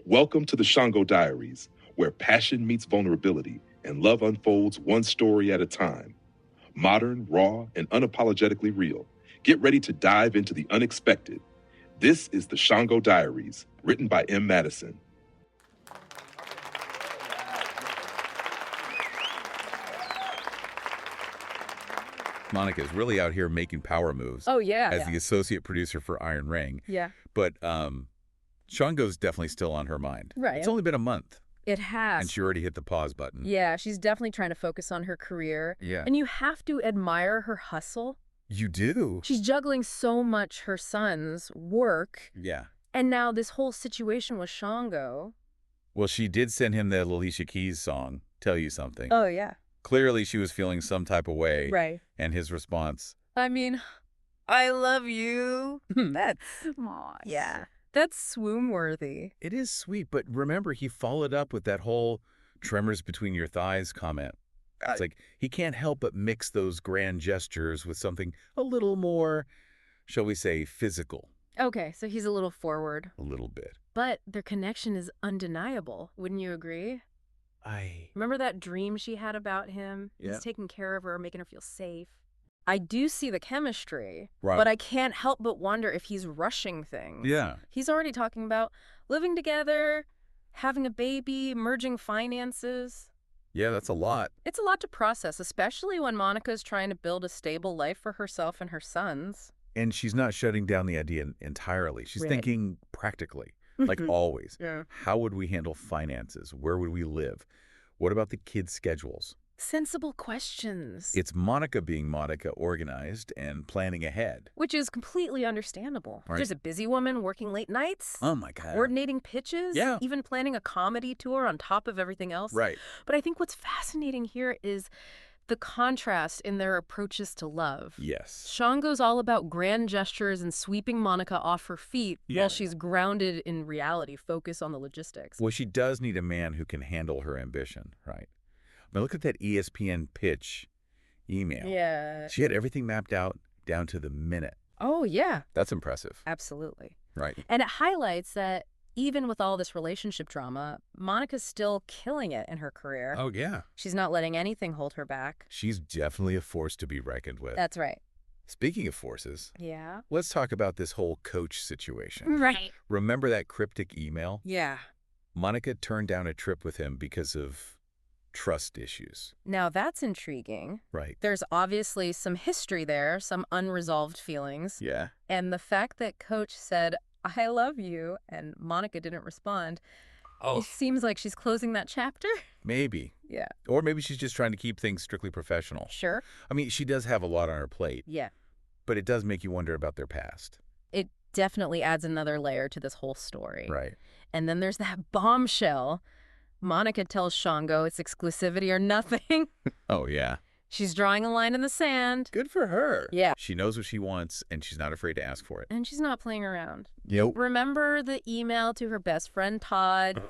Welcome to the Shango Diaries, where passion meets vulnerability and love unfolds one story at a time. Modern, raw, and unapologetically real. Get ready to dive into the unexpected. This is the Shango Diaries, written by M. Madison. Monica's really out here making power moves. Oh, yeah. As the associate producer for Iron Ring. Yeah. But Shango's definitely still on her mind. Right. It's only been a month. It has. And she already hit the pause button. Yeah, she's definitely trying to focus on her career. Yeah. And you have to admire her hustle. You do. She's juggling so much her son's work. Yeah. And now this whole situation with Shango. Well, she did send him the Alicia Keys song, Tell You Something. Oh, yeah. Clearly, she was feeling some type of way. Right. And his response, I mean, I love you. That's, yeah. That's swoon-worthy. It is sweet, but remember, he followed up with that whole tremors between your thighs comment. It's like he can't help but mix those grand gestures with something a little more, shall we say, physical. Okay, so he's a little forward. A little bit. But their connection is undeniable. Wouldn't you agree? Remember that dream she had about him? Yeah. He's taking care of her, making her feel safe. I do see the chemistry, Right. but I can't help but wonder if he's rushing things. Yeah. He's already talking about living together, having a baby, merging finances. Yeah, that's a lot. It's a lot to process, especially when Monica's trying to build a stable life for herself and her sons. And she's not shutting down the idea entirely. She's Right. thinking practically, like always. Yeah. How would we handle finances? Where would we live? What about the kids' schedules? Sensible questions. It's Monica being Monica, organized and planning ahead. Which is completely understandable. Right. She's a busy woman working late nights. Oh, my God. Coordinating pitches, Yeah. even planning a comedy tour on top of everything else. Right. But I think what's fascinating here is the contrast in their approaches to love. Yes. Shango's all about grand gestures and sweeping Monica off her feet Yeah. while she's grounded in reality, focused on the logistics. Well, she does need a man who can handle her ambition, right? I mean, look at that ESPN pitch email. Yeah. She had everything mapped out down to the minute. Oh, yeah. That's impressive. Absolutely. Right. And it highlights that even with all this relationship drama, Monica's still killing it in her career. Oh, yeah. She's not letting anything hold her back. She's definitely a force to be reckoned with. That's right. Speaking of forces, Yeah. let's talk about this whole coach situation. Right. Remember that cryptic email? Yeah. Monica turned down a trip with him because of trust issues. Now that's intriguing. Right. There's obviously some history there, some unresolved feelings. Yeah. And the fact that Coach said, I love you, and Monica didn't respond, it seems like she's closing that chapter. Maybe. Yeah. Or maybe she's just trying to keep things strictly professional. Sure. I mean, she does have a lot on her plate. Yeah. But it does make you wonder about their past. It definitely adds another layer to this whole story. Right. And then there's that bombshell. Monica tells Shango it's exclusivity or nothing. Oh, yeah. She's drawing a line in the sand. Good for her. Yeah. She knows what she wants, and she's not afraid to ask for it. And she's not playing around. Yep. Remember the email to her best friend, Todd?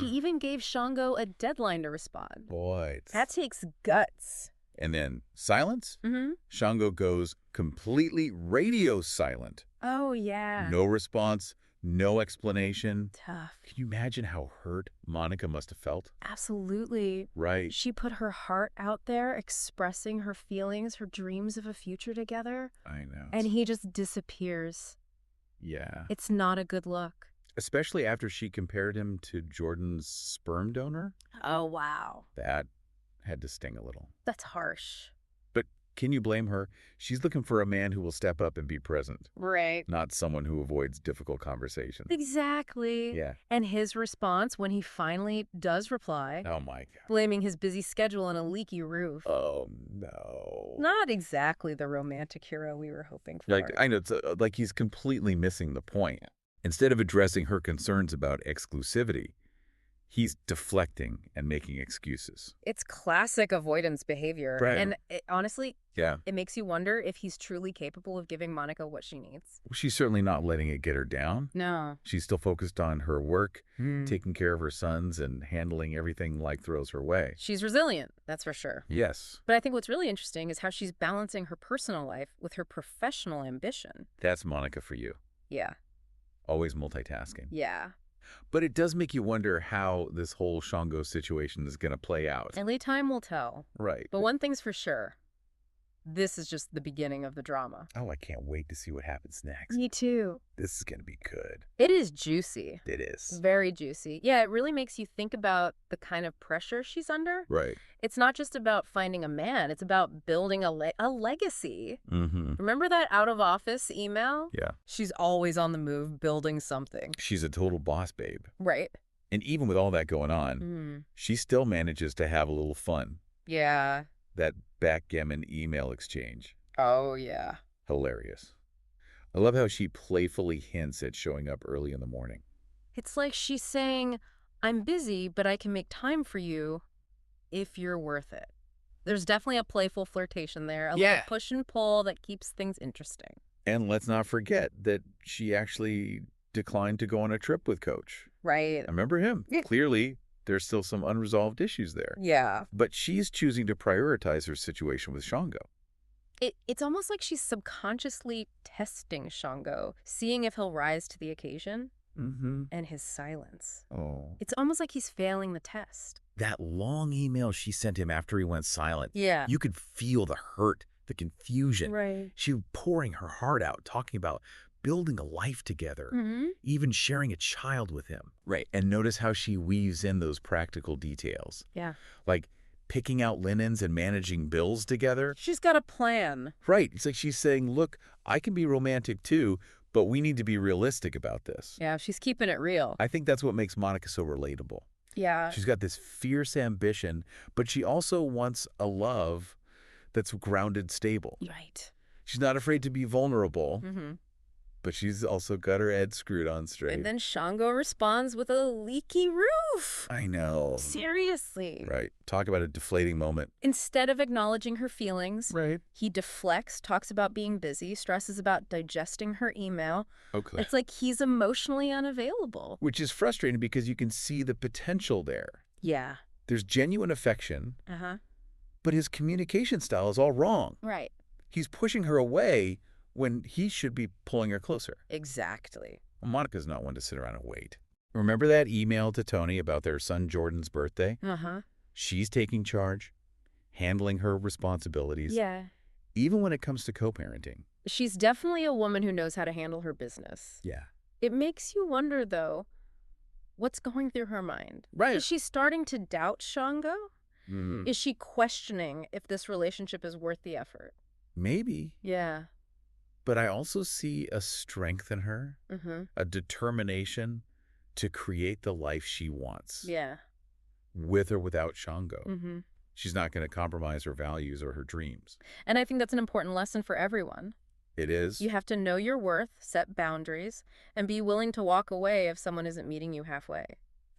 He even gave Shango a deadline to respond. Boy. That takes guts. And then silence? Mm-hmm. Shango goes completely radio silent. Oh, yeah. No response, no explanation. Tough. Can you imagine how hurt Monica must have felt? Absolutely. Right. She put her heart out there, expressing her feelings, her dreams of a future together. I know. And he just disappears. Yeah. It's not a good look. Especially after she compared him to Jordan's sperm donor. Oh, wow. That had to sting a little. That's harsh. But can you blame her? She's looking for a man who will step up and be present, Right. not someone who avoids difficult conversations. Exactly. Yeah. And his response when he finally does reply, Oh, my God. blaming his busy schedule and a leaky roof. Oh, no. Not exactly the romantic hero we were hoping for. Like, I know, it's like he's completely missing the point. Instead of addressing her concerns about exclusivity, he's deflecting and making excuses. It's classic avoidance behavior. Right. And honestly, Yeah. it makes you wonder if he's truly capable of giving Monica what she needs. She's certainly not letting it get her down. No. She's still focused on her work, taking care of her sons, and handling everything life throws her way. She's resilient, that's for sure. Yes. But I think what's really interesting is how she's balancing her personal life with her professional ambition. That's Monica for you. Yeah. Always multitasking. Yeah. But it does make you wonder how this whole Shango situation is going to play out. Only time will tell. Right. But one thing's for sure. This is just the beginning of the drama. Oh, I can't wait to see what happens next. Me too. This is going to be good. It is juicy. It is. Very juicy. Yeah, it really makes you think about the kind of pressure she's under. Right. It's not just about finding a man. It's about building a legacy. Mm-hmm. Remember that out of office email? Yeah. She's always on the move, building something. She's a total boss babe. Right. And even with all that going on, she still manages to have a little fun. Yeah. That backgammon email exchange. Oh, yeah. Hilarious. I love how she playfully hints at showing up early in the morning. It's like she's saying, I'm busy, but I can make time for you if you're worth it. There's definitely a playful flirtation there, a little push and pull that keeps things interesting. And let's not forget that she actually declined to go on a trip with Coach. Right. I remember him. Yeah. Clearly, there's still some unresolved issues there. Yeah. But she's choosing to prioritize her situation with Shango. It's almost like she's subconsciously testing Shango, seeing if he'll rise to the occasion, and his silence. Oh. It's almost like he's failing the test. That long email she sent him after he went silent. Yeah. You could feel the hurt, the confusion. Right. She was pouring her heart out, talking about building a life together, even sharing a child with him. Right. And notice how she weaves in those practical details. Yeah. Like picking out linens and managing bills together. She's got a plan. Right. It's like she's saying, look, I can be romantic too, but we need to be realistic about this. Yeah, she's keeping it real. I think that's what makes Monica so relatable. Yeah. She's got this fierce ambition, but she also wants a love that's grounded, stable. Right. She's not afraid to be vulnerable, but she's also got her head screwed on straight. And then Shango responds with a leaky roof. I know. Seriously. Right. Talk about a deflating moment. Instead of acknowledging her feelings, Right. he deflects, talks about being busy, stresses about digesting her email. Okay. It's like he's emotionally unavailable. Which is frustrating because you can see the potential there. Yeah. There's genuine affection, Uh-huh. but his communication style is all wrong. Right. He's pushing her away when he should be pulling her closer. Exactly. Well, Monica's not one to sit around and wait. Remember that email to Tony about their son Jordan's birthday? Uh-huh. She's taking charge, handling her responsibilities, Yeah. even when it comes to co-parenting. She's definitely a woman who knows how to handle her business. Yeah. It makes you wonder, though, what's going through her mind? Right. Is she starting to doubt Shango? Mm. Is she questioning if this relationship is worth the effort? Maybe. Yeah. But I also see a strength in her, a determination to create the life she wants. Yeah. With or without Shango. Mm-hmm. She's not going to compromise her values or her dreams. And I think that's an important lesson for everyone. It is. You have to know your worth, set boundaries, and be willing to walk away if someone isn't meeting you halfway.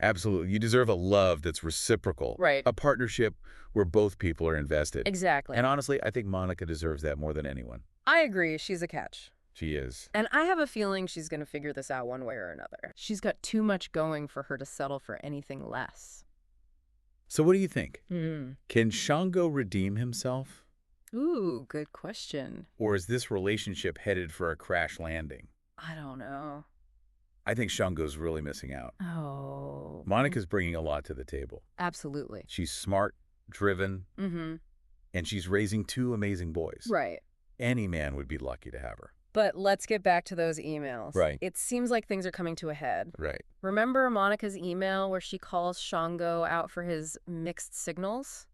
Absolutely. You deserve a love that's reciprocal. Right. A partnership where both people are invested. Exactly. And honestly, I think Monica deserves that more than anyone. I agree. She's a catch. She is. And I have a feeling she's going to figure this out one way or another. She's got too much going for her to settle for anything less. So what do you think? Mm. Can Shango redeem himself? Ooh, good question. Or is this relationship headed for a crash landing? I don't know. I think Shango's really missing out. Oh. Monica's bringing a lot to the table. Absolutely. She's smart, driven, and she's raising two amazing boys. Right. Any man would be lucky to have her. But let's get back to those emails. Right. It seems like things are coming to a head. Right. Remember Monica's email where she calls Shango out for his mixed signals?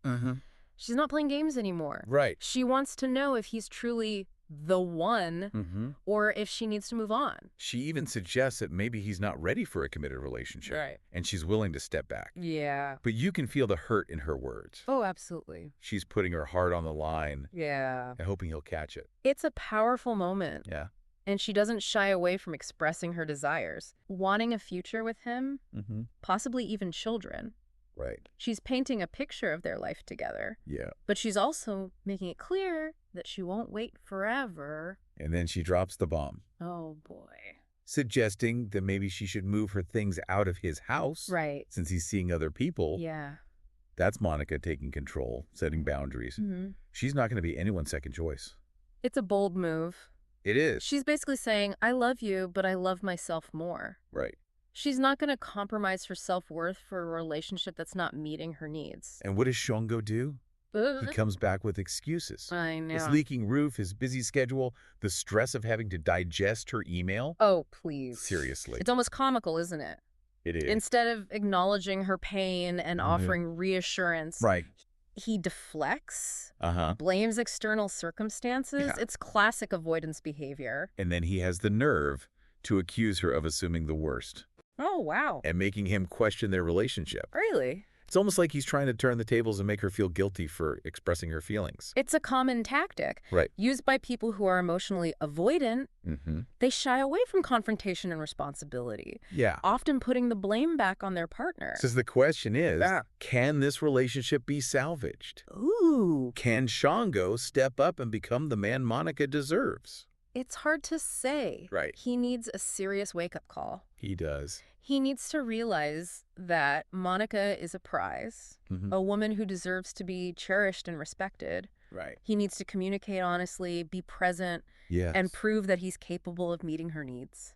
She's not playing games anymore. Right. She wants to know if he's truly the one or if she needs to move on. She even suggests that maybe he's not ready for a committed relationship. Right. And she's willing to step back. Yeah. But you can feel the hurt in her words. Oh, absolutely. She's putting her heart on the line Yeah. and hoping he'll catch it. It's a powerful moment. Yeah. And she doesn't shy away from expressing her desires, wanting a future with him, possibly even children. Right. She's painting a picture of their life together. Yeah. But she's also making it clear that she won't wait forever. And then she drops the bomb. Oh, boy. Suggesting that maybe she should move her things out of his house. Right. Since he's seeing other people. Yeah. That's Monica taking control, setting boundaries. She's not going to be anyone's second choice. It's a bold move. It is. She's basically saying, I love you, but I love myself more. Right. She's not going to compromise her self-worth for a relationship that's not meeting her needs. And what does Shango do? He comes back with excuses. I know. His leaking roof, his busy schedule, the stress of having to digest her email. Oh, please. Seriously. It's almost comical, isn't it? It is. Instead of acknowledging her pain and offering reassurance, right. He deflects, Uh-huh. blames external circumstances. Yeah. It's classic avoidance behavior. And then he has the nerve to accuse her of assuming the worst. Oh, wow. And making him question their relationship. Really? It's almost like he's trying to turn the tables and make her feel guilty for expressing her feelings. It's a common tactic. Right. Used by people who are emotionally avoidant. Mm-hmm. They shy away from confrontation and responsibility. Yeah. Often putting the blame back on their partner. So the question is, can this relationship be salvaged? Ooh. Can Shango step up and become the man Monica deserves? It's hard to say. Right. He needs a serious wake-up call. He does. He needs to realize that Monica is a prize, a woman who deserves to be cherished and respected. Right. He needs to communicate honestly, be present, and prove that he's capable of meeting her needs.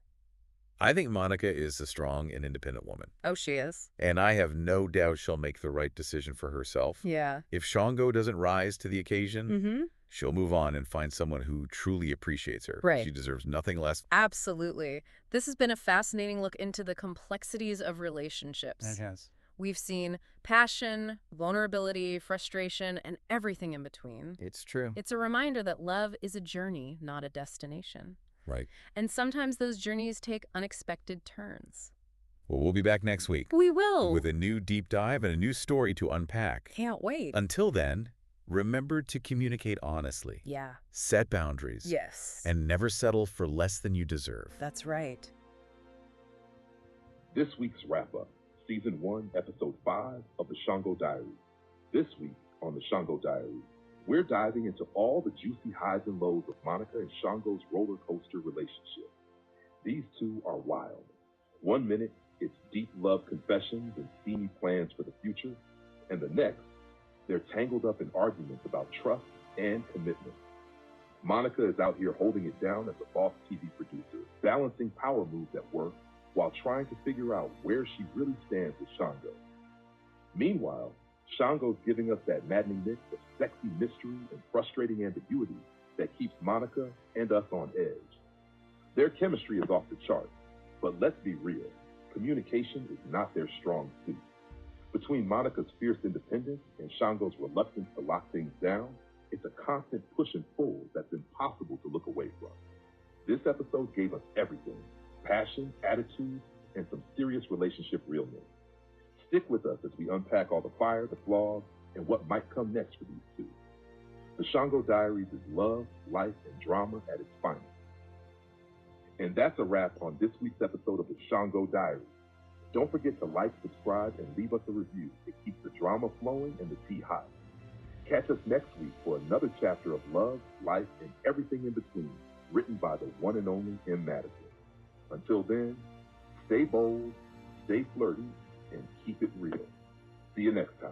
I think Monica is a strong and independent woman. Oh, she is. And I have no doubt she'll make the right decision for herself. Yeah. If Shango doesn't rise to the occasion, she'll move on and find someone who truly appreciates her. Right. She deserves nothing less. Absolutely. This has been a fascinating look into the complexities of relationships. It has. We've seen passion, vulnerability, frustration, and everything in between. It's true. It's a reminder that love is a journey, not a destination. Right. And sometimes those journeys take unexpected turns. Well, we'll be back next week. We will. With a new deep dive and a new story to unpack. Can't wait. Until then, remember to communicate honestly. Yeah. Set boundaries. Yes. And never settle for less than you deserve. That's right. This week's wrap-up, Season 1, Episode 5 of the Shango Diaries. This week on the Shango Diaries, we're diving into all the juicy highs and lows of Monica and Shango's roller coaster relationship. These two are wild. One minute, it's deep love confessions and steamy plans for the future, and the next, they're tangled up in arguments about trust and commitment. Monica is out here holding it down as a boss TV producer, balancing power moves at work while trying to figure out where she really stands with Shango. Meanwhile, Shango's giving us that maddening mix of sexy mystery and frustrating ambiguity that keeps Monica and us on edge. Their chemistry is off the charts, but let's be real, communication is not their strong suit. Between Monica's fierce independence and Shango's reluctance to lock things down, it's a constant push and pull that's impossible to look away from. This episode gave us everything: passion, attitude, and some serious relationship realness. Stick with us as we unpack all the fire, the flaws, and what might come next for these two. The Shango Diaries is love, life, and drama at its finest. And that's a wrap on this week's episode of the Shango Diaries. Don't forget to like, subscribe, and leave us a review. It keeps the drama flowing and the tea hot. Catch us next week for another chapter of love, life, and everything in between, written by the one and only M. Madison. Until then, stay bold, stay flirty, and keep it real. See you next time.